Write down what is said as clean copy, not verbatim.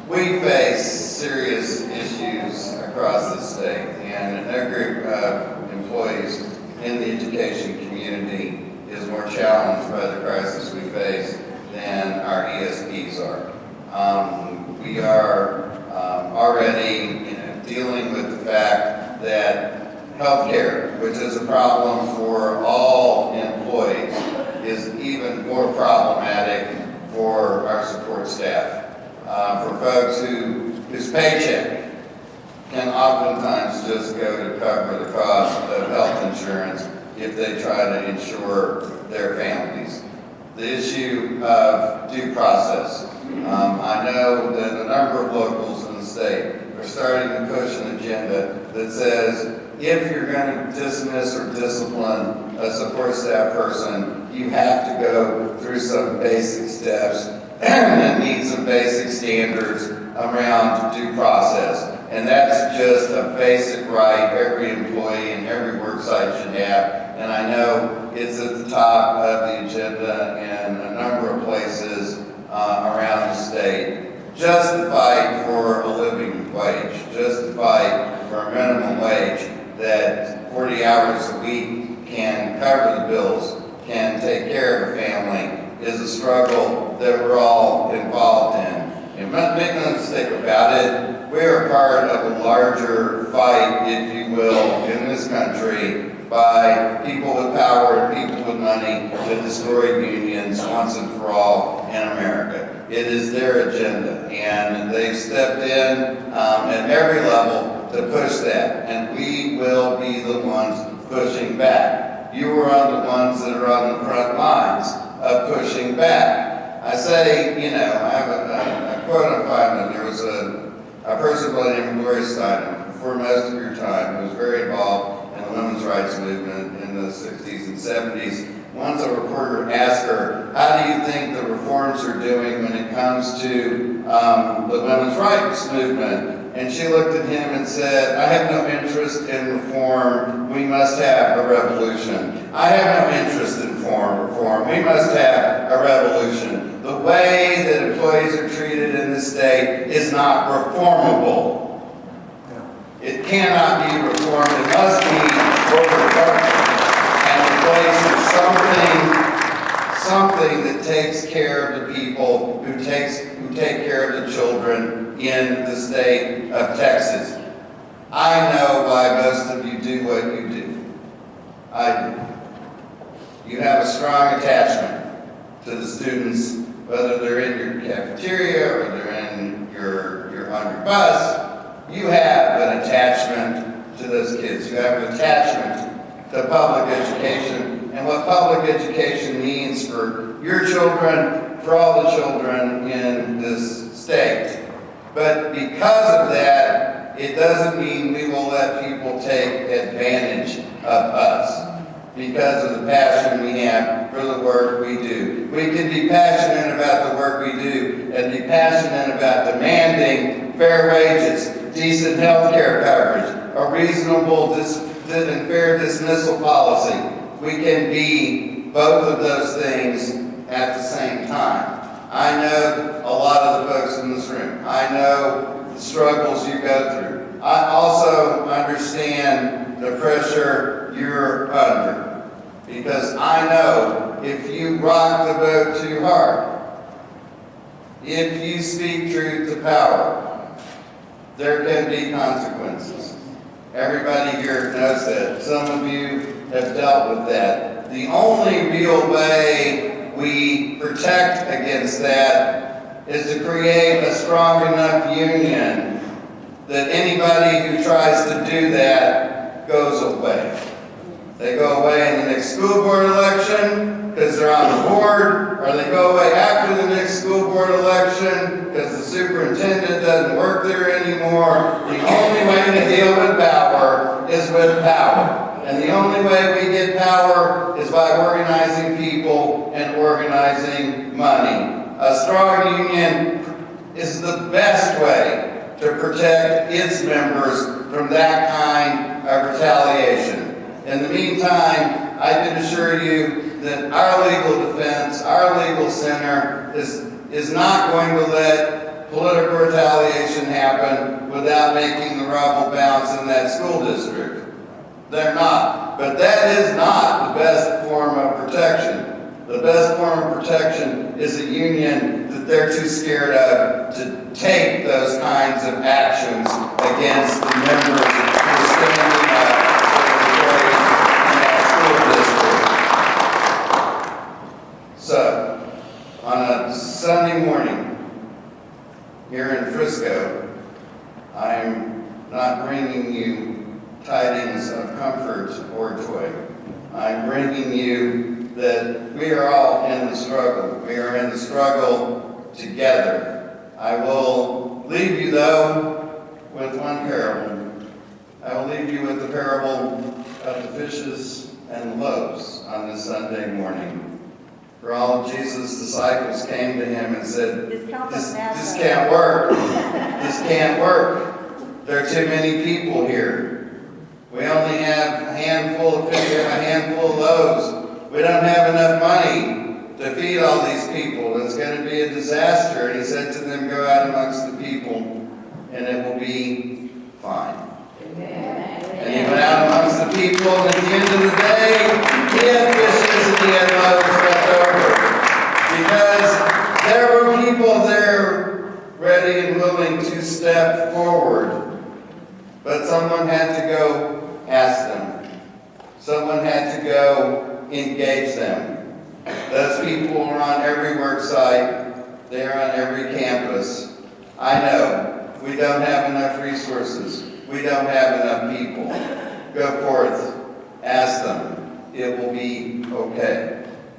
We face serious issues across the state, and no group of employees in the education community is more challenged by the crisis we face than our ESPs are. We are already dealing with the fact that healthcare, which is a problem for all employees, is even more problematic for our support staff. For folks whose paycheck can oftentimes just go to cover the cost of health insurance if they try to insure their families. The issue of due process. I know that a number of locals in the state are starting to push an agenda that says if you're going to dismiss or discipline a support staff person, you have to go through some basic steps and meet some basic standards around due process. And that's just a basic right every employee and every work site should have. And I know it's at the top of the agenda in a number of places around the state. Just to fight for a living wage, just to fight for a minimum wage that 40 hours a week can cover the bills, can take care of a family, is a struggle that we're all involved in. And make no mistake about it, we're part of a larger fight, if you will, in this country by people with power and people with money to destroy unions once and for all in America. It is their agenda, and they've stepped in at every level to push that, and we will be the ones pushing back. You are on the ones that are on the front lines of pushing back. I say, I have a quote on finding. There was a person by the name of Gloria Steinem, before most of your time, who was very involved in the women's rights movement in the 60s and 70s. Once a reporter asked her, how do you think the reforms are doing when it comes to the women's rights movement? And she looked at him and said, I have no interest in reform. We must have a revolution. I have no interest in reform. We must have a revolution. The way that employees are treated in this state is not reformable. It cannot be reformed. It must be overturned and replaced with something that takes care of the people who take care of the children in the state of Texas. I know why most of you do what you do. I do. You have a strong attachment to the students, whether they're in your cafeteria or they're in you're on your bus. You have an attachment to those kids. You have an attachment to public education and what public education means for your children, for all the children in this state. But because of that, it doesn't mean we will let people take advantage of us because of the passion we have for the work we do. We can be passionate about the work we do and be passionate about demanding fair wages, decent health care coverage, a reasonable and fair dismissal policy. We can be both of those things at the same time. I know a lot of the folks in this room. I know the struggles you go through. I also understand the pressure you're under. Because I know if you rock the boat too hard, if you speak truth to power, there can be consequences. Everybody here knows that. Some of you have dealt with that. The only real way we protect against that is to create a strong enough union that anybody who tries to do that goes away. They go away in the next school board election because they're on the board, or they go away after the next school board election because the superintendent doesn't work there anymore. The only way to deal with power is with power. And the only way we get power is by organizing people and organizing money. A strong union is the best way to protect its members from that kind of retaliation. In the meantime, I can assure you that our legal defense, our legal center is not going to let political retaliation happen without making the rubble bounce in that school district. They're not. But that is not the best form of protection. The best form of protection is a union that they're too scared of to take those kinds of actions against the members who are standing up for the employees in that school district. So, on a Sunday morning here in Frisco, I'm not bringing you tidings of comfort or joy. I'm bringing you that we are all in the struggle. We are in the struggle together. I will leave you, though, with one parable. I will leave you with the parable of the fishes and the loaves on this Sunday morning. For all of Jesus' disciples came to him and said, this can't work. This can't work. There are too many people here. We only have a handful of fish and a handful of loaves. We don't have enough money to feed all these people. It's going to be a disaster. And he said to them, go out amongst the people, and it will be fine. Amen. And he went out amongst the people, and at the end of the day, he had fishes and he had loaves left over. Because there were people there ready and willing to step forward. But someone had to go ask them. Someone had to go engage them. Those people are on every work site. They are on every campus. I know we don't have enough resources. We don't have enough people. Go forth. Ask them. It will be okay.